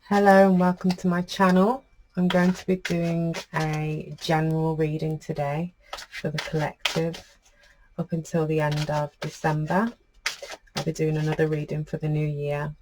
Hello and welcome to my channel. I'm going to be doing a general reading today for the collective up until the end of December. I'll be doing another reading for the new year.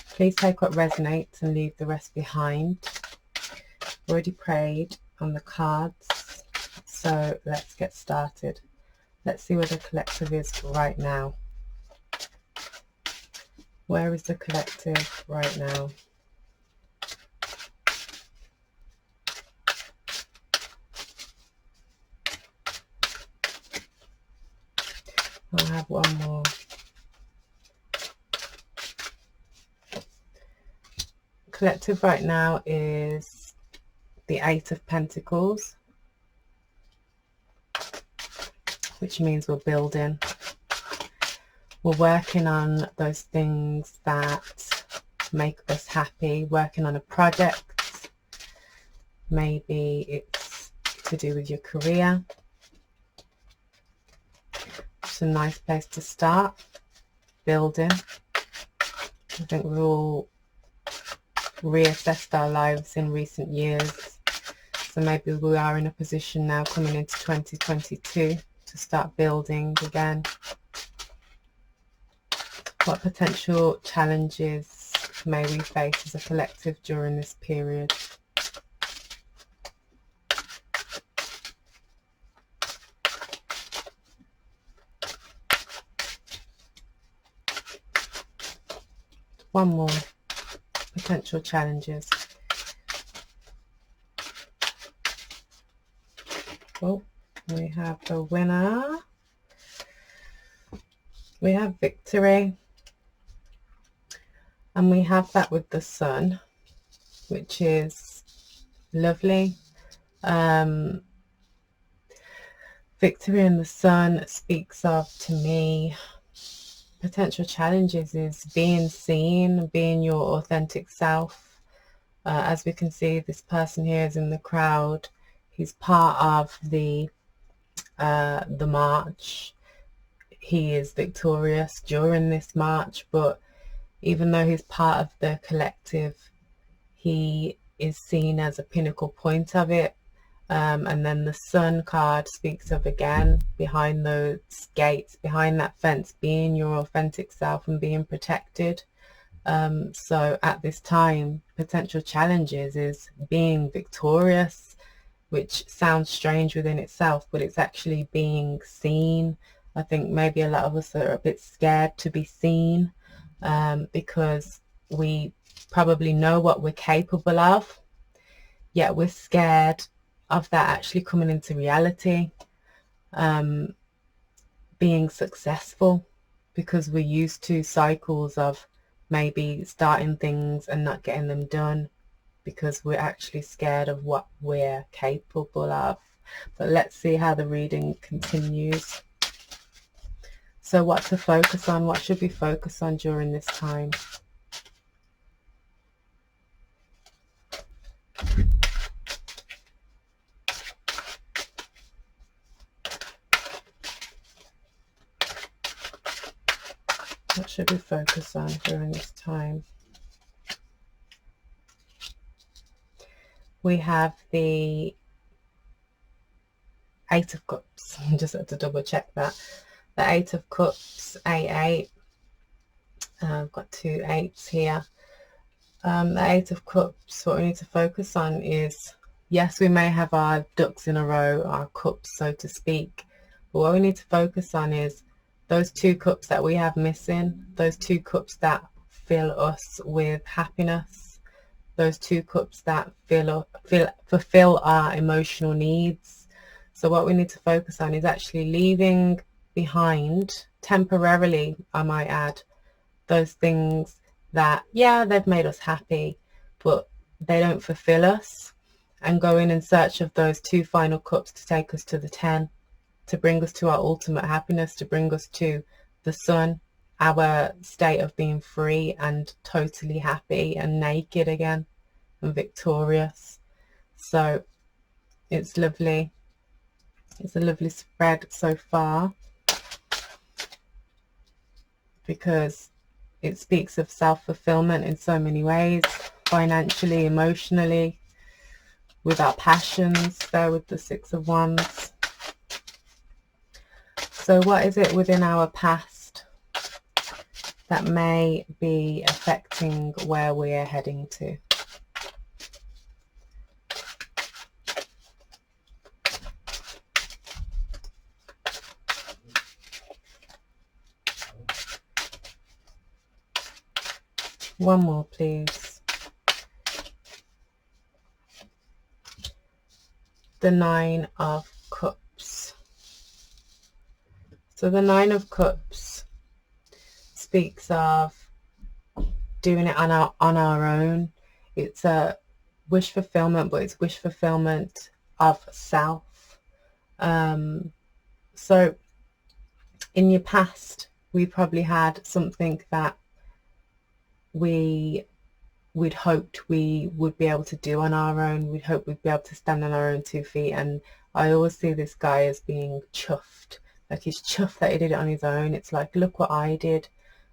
Please take what resonates and leave the rest behind. I've already prayed on the cards, so let's get started. Let's see where the collective is right now. Where is the collective right now? I'll have one more. Collective right now is the Eight of Pentacles, which means we're building. We're working on those things that make us happy, working on a project. Maybe it's to do with your career. It's a nice place to start, building. I think we've all reassessed our lives in recent years. So maybe we are in a position now coming into 2022 to start building again. What potential challenges may we face as a collective during this period? One more. Potential challenges. Oh, we have the winner. We have victory. And we have that with the sun, which is lovely. Victory in the sun speaks of, to me, potential challenges is being seen, being your authentic self. As we can see, this person here is in the crowd. He's part of the march. He is victorious during this march, but even though he's part of the collective, he is seen as a pinnacle point of it. And then the sun card speaks of, again, behind those gates, behind that fence, being your authentic self and being protected. So at this time, potential challenges is being victorious, which sounds strange within itself, but it's actually being seen. I think maybe a lot of us are a bit scared to be seen, because we probably know what we're capable of, yet we're scared of that actually coming into reality, being successful, because we're used to cycles of maybe starting things and not getting them done because we're actually scared of what we're capable of. But let's see how the reading continues. So what to focus on? What should we focus on during this time? What should we focus on during this time? We have the Eight of Cups. I just had to double check that. The Eight of Cups, 8-8. I've got two eights here. The Eight of Cups, what we need to focus on is, yes, we may have our ducks in a row, our cups, so to speak, but what we need to focus on is those two cups that we have missing, those two cups that fill us with happiness, those two cups that fulfill our emotional needs. So what we need to focus on is actually leaving behind, temporarily I might add, those things that, yeah, they've made us happy, but they don't fulfill us, and going in search of those two final cups to take us to the 10, to bring us to our ultimate happiness, to bring us to the sun, our state of being free and totally happy and naked again and victorious. So it's lovely. It's a lovely spread so far, because it speaks of self-fulfillment in so many ways. financially, emotionally, with our passions there with the Six of Wands. So what is it within our past that may be affecting where we're heading to? One more, please. The Nine of Cups. So the Nine of Cups speaks of doing it on our own. It's a wish fulfillment, but it's wish fulfillment of self. So in your past, we probably had something that we'd hoped we would be able to do on our own. We'd hoped we'd be able to stand on our own 2 feet. And I always see this guy as being chuffed. Like, he's chuffed that he did it on his own. It's like, look what I did.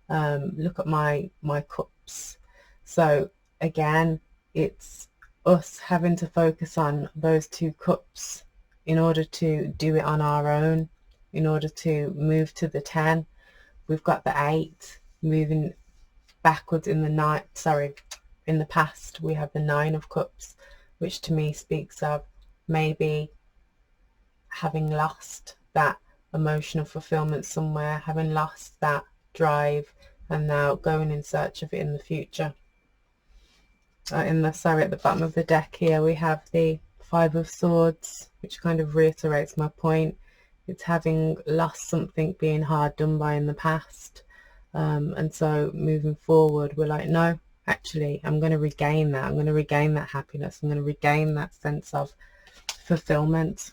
Look at my cups. So again, it's us having to focus on those 2 cups in order to do it on our own, in order to move to the 10. We've got the 8 moving backwards in the night. Sorry, in the past we have the 9 of Cups, which to me speaks of maybe having lost that emotional fulfillment somewhere, having lost that drive, and now going in search of it in the future. At the bottom of the deck here we have the 5 of Swords, which kind of reiterates my point. It's having lost something, being hard done by in the past, and so moving forward we're like, no, actually I'm going to regain that. I'm going to regain that happiness. I'm going to regain that sense of fulfillment.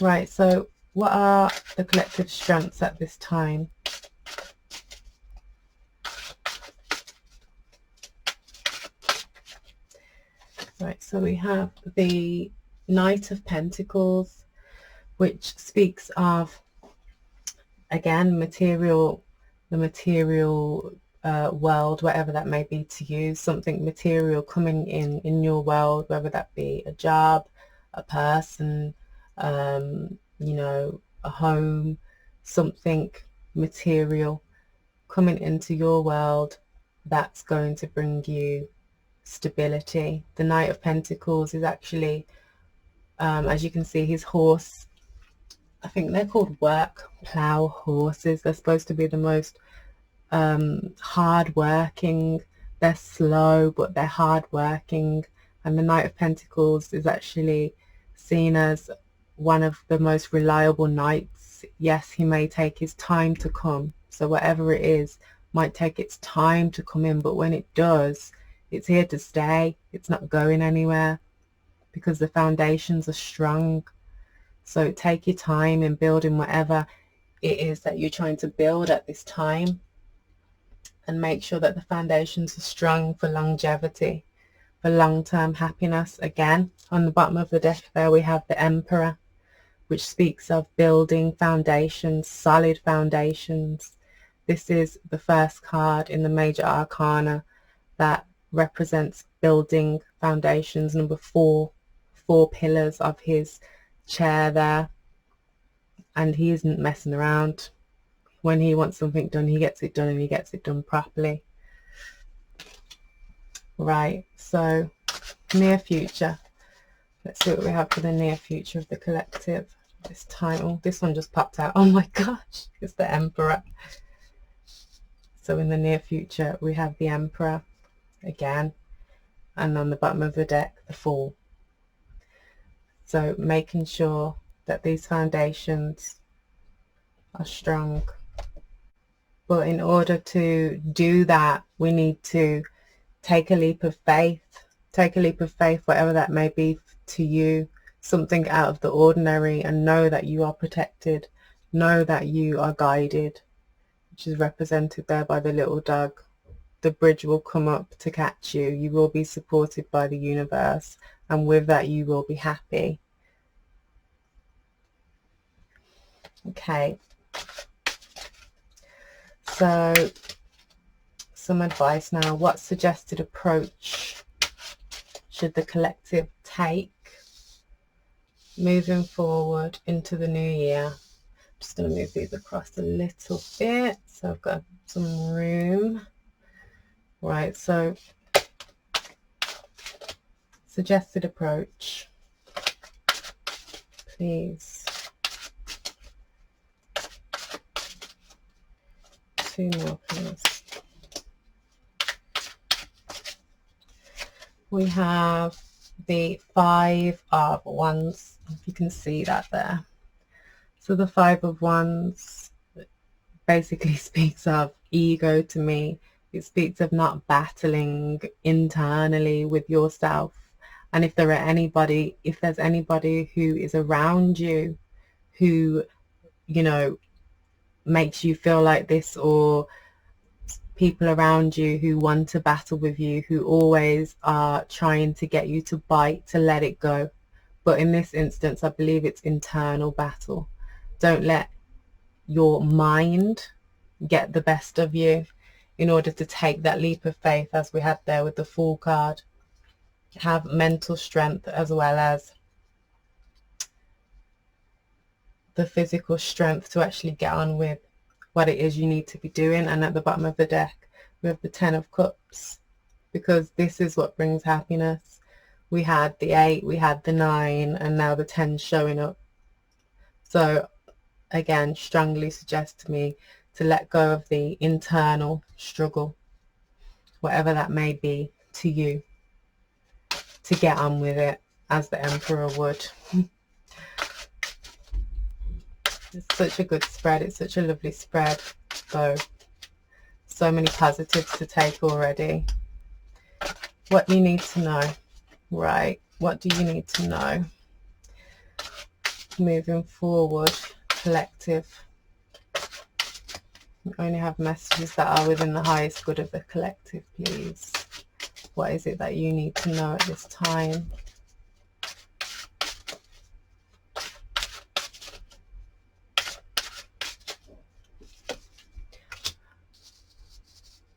Right, so what are the collective strengths at this time? Right, so we have the Knight of Pentacles, which speaks of, again, the material world, whatever that may be to you, something material coming in your world, whether that be a job, a person, you know, a home, something material coming into your world that's going to bring you stability. The Knight of Pentacles is actually, as you can see, his horse. I think they're called work plow horses. They're supposed to be the most hard working. They're slow, but they're hard working. And the Knight of Pentacles is actually seen as one of the most reliable knights. Yes, he may take his time to come, so whatever it is might take its time to come in, but when it does, it's here to stay. It's not going anywhere because the foundations are strong. So take your time in building whatever it is that you're trying to build at this time, and make sure that the foundations are strong for longevity, for long-term happiness. Again, on the bottom of the deck there we have the Emperor, which speaks of building foundations, solid foundations. This is the first card in the major arcana that represents building foundations. Number 4 pillars of his chair there, and he isn't messing around. When he wants something done, he gets it done, and he gets it done properly. Right, so near future. Let's see what we have for the near future of the collective this time. Oh, this one just popped out. Oh my gosh, it's the Emperor. So in the near future we have the Emperor again, and on the bottom of the deck the Fool. So making sure that these foundations are strong. But in order to do that, we need to take a leap of faith. Take a leap of faith, whatever that may be to you, something out of the ordinary, and know that you are protected. Know that you are guided, which is represented there by the little dog. The bridge will come up to catch you. You will be supported by the universe, and with that you will be happy. Okay. So some advice now. What suggested approach should the collective take moving forward into the new year? I'm just going to move these across a little bit so I've got some room. Right, so suggested approach, please. 2 more, please. We have the 5 of Wands, if you can see that there. So the 5 of Wands basically speaks of ego to me. It speaks of not battling internally with yourself. And if there's anybody who is around you who, you know, makes you feel like this, or people around you who want to battle with you, who always are trying to get you to bite, to let it go. But in this instance, I believe it's internal battle. Don't let your mind get the best of you in order to take that leap of faith, as we had there with the Fool card. Have mental strength as well as the physical strength to actually get on with what it is you need to be doing. And at the bottom of the deck, we have the 10 of Cups, because this is what brings happiness. We had the 8, we had the 9, and now the 10 showing up. So again, strongly suggest to me to let go of the internal struggle, whatever that may be to you, to get on with it, as the Emperor would. It's such a good spread. It's such a lovely spread. So many positives to take already. What you need to know. Right. What do you need to know? Moving forward, collective. We only have messages that are within the highest good of the collective, please. What is it that you need to know at this time?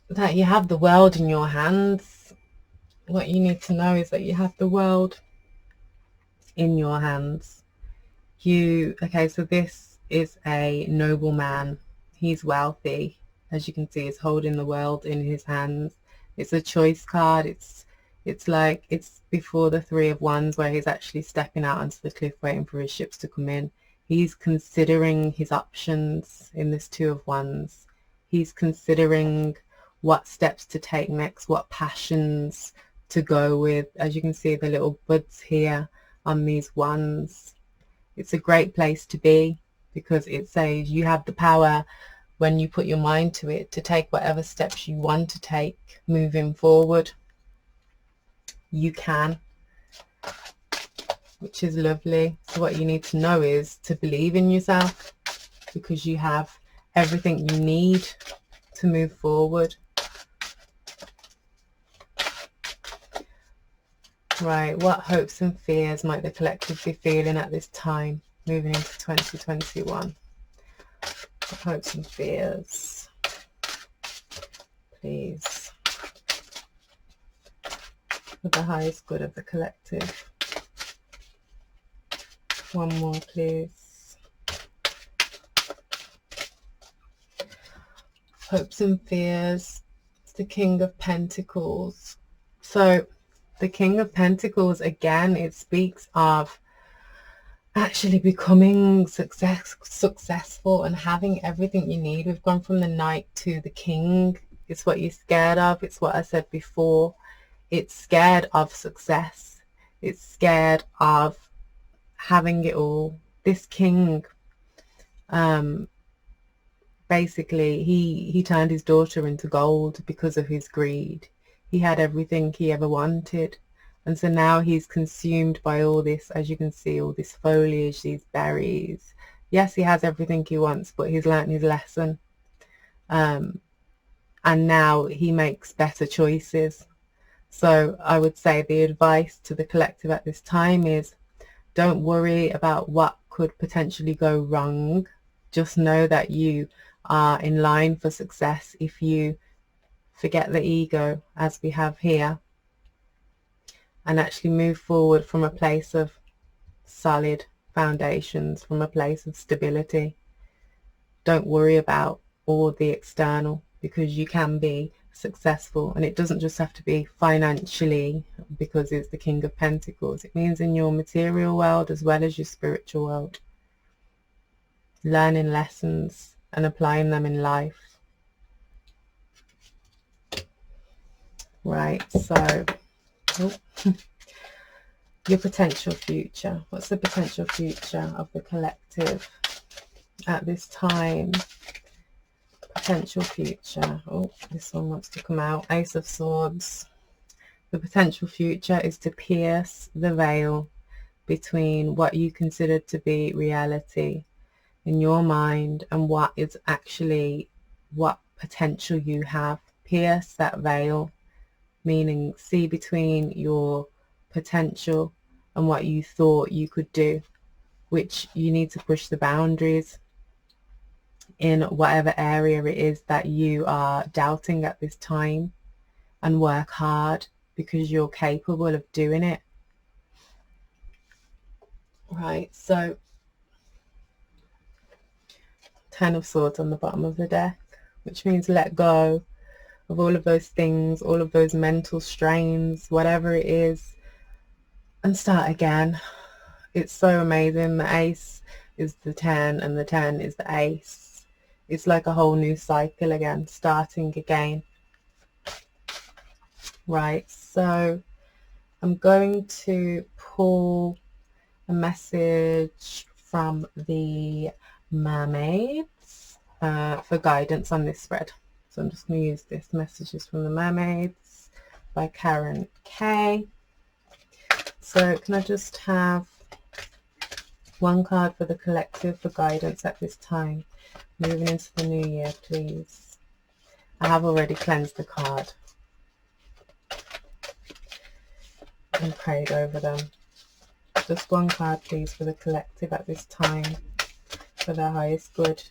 That you have the world in your hands. What you need to know is that you have the world in your hands. Okay, so this is a noble man. He's wealthy. As you can see, he's holding the world in his hands. It's a choice card. It's before the 3 of Wands, where he's actually stepping out onto the cliff waiting for his ships to come in. He's considering his options in this 2 of Wands. He's considering what steps to take next, what passions to go with. As you can see, the little buds here on these wands. It's a great place to be, because it says you have the power, when you put your mind to it, to take whatever steps you want to take moving forward. You can, which is lovely. So what you need to know is to believe in yourself, because you have everything you need to move forward. Right, what hopes and fears might the collective be feeling at this time, moving into 2021? What hopes and fears, please, for the highest good of the collective. One more, please. Hopes and fears. It's the King of Pentacles. So the King of Pentacles, again, it speaks of actually becoming successful and having everything you need. We've gone from the Knight to the King. It's what you're scared of. It's what I said before. It's scared of success. It's scared of having it all. This King, basically, he turned his daughter into gold because of his greed. He had everything he ever wanted. And so now he's consumed by all this, as you can see, all this foliage, these berries. Yes, he has everything he wants, but he's learnt his lesson. And now he makes better choices. So I would say the advice to the collective at this time is, don't worry about what could potentially go wrong. Just know that you are in line for success if you forget the ego as we have here, and actually move forward from a place of solid foundations, from a place of stability. Don't worry about all the external, because you can be successful, and it doesn't just have to be financially because it's the King of Pentacles. It means in your material world as well as your spiritual world, learning lessons and applying them in life. Right, so your potential future. What's the potential future of the collective at this time? Potential future. Oh, this one wants to come out. Ace of Swords. The potential future is to pierce the veil between what you consider to be reality in your mind and what is actually what potential you have. Pierce that veil, meaning see between your potential and what you thought you could do, which you need to push the boundaries in whatever area it is that you are doubting at this time, and work hard because you're capable of doing it. Right, so 10 of Swords on the bottom of the deck, which means let go of all of those things, all of those mental strains, whatever it is, and start again. It's so amazing. The Ace is the 10 and the 10 is the Ace. It's like a whole new cycle again, starting again. Right, so I'm going to pull a message from the mermaids for guidance on this spread. So I'm just going to use this Messages from the Mermaids by Karen K. So can I just have one card for the collective for guidance at this time, moving into the new year, please? I have already cleansed the card and prayed over them. Just one card, please, for the collective at this time, for their highest good.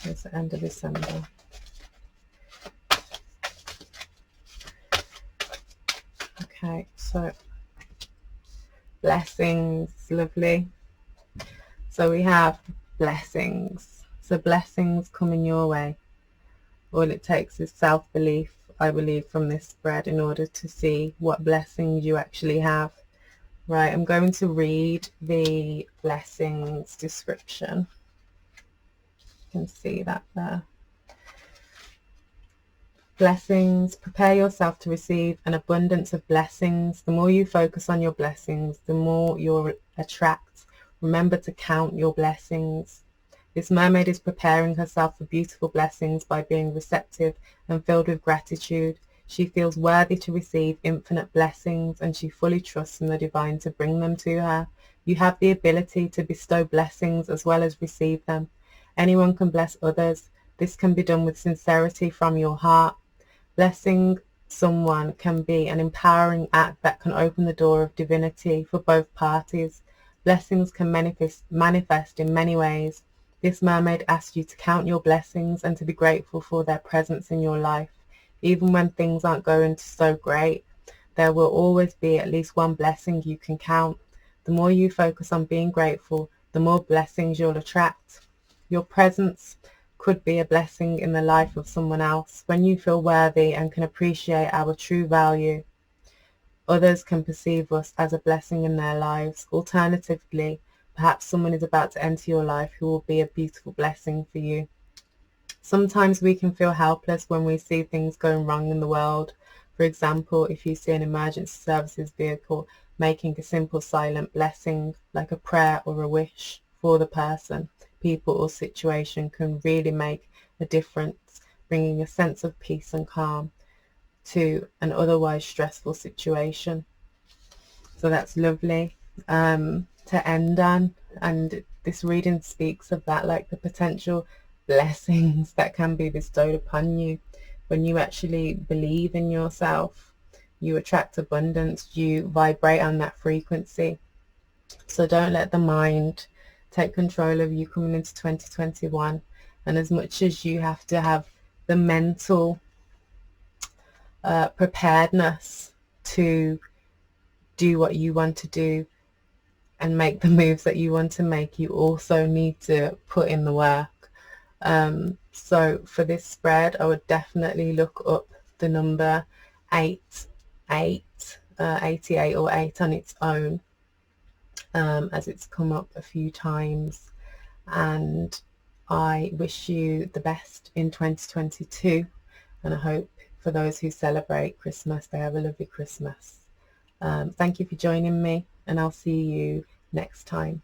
It's the end of December. Okay, so blessings, lovely. So we have blessings. So blessings coming your way. All it takes is self-belief, I believe, from this spread in order to see what blessings you actually have. Right, I'm going to read the blessings description. You can see that there. Blessings. Prepare yourself to receive an abundance of blessings. The more you focus on your blessings, the more you'll attract. Remember to count your blessings. This mermaid is preparing herself for beautiful blessings by being receptive and filled with gratitude. She feels worthy to receive infinite blessings, and she fully trusts in the divine to bring them to her. You have the ability to bestow blessings as well as receive them. Anyone can bless others. This can be done with sincerity from your heart. Blessing someone can be an empowering act that can open the door of divinity for both parties. Blessings can manifest in many ways. This mermaid asks you to count your blessings and to be grateful for their presence in your life. Even when things aren't going so great, there will always be at least one blessing you can count. The more you focus on being grateful, the more blessings you'll attract. Your presence could be a blessing in the life of someone else. When you feel worthy and can appreciate our true value, others can perceive us as a blessing in their lives. Alternatively, perhaps someone is about to enter your life who will be a beautiful blessing for you. Sometimes we can feel helpless when we see things going wrong in the world. For example, if you see an emergency services vehicle making a simple silent blessing, like a prayer or a wish for the person, people or situation, can really make a difference, bringing a sense of peace and calm to an otherwise stressful situation. So that's lovely to end on, and this reading speaks of that, like the potential blessings that can be bestowed upon you when you actually believe in yourself. You attract abundance, you vibrate on that frequency. So don't let the mind take control of you coming into 2021. And as much as you have to have the mental preparedness to do what you want to do and make the moves that you want to make, you also need to put in the work. So for this spread, I would definitely look up the number 88 or 8 on its own, as it's come up a few times. And I wish you the best in 2022, and I hope for those who celebrate Christmas, they have a lovely Christmas. Thank you for joining me, and I'll see you next time.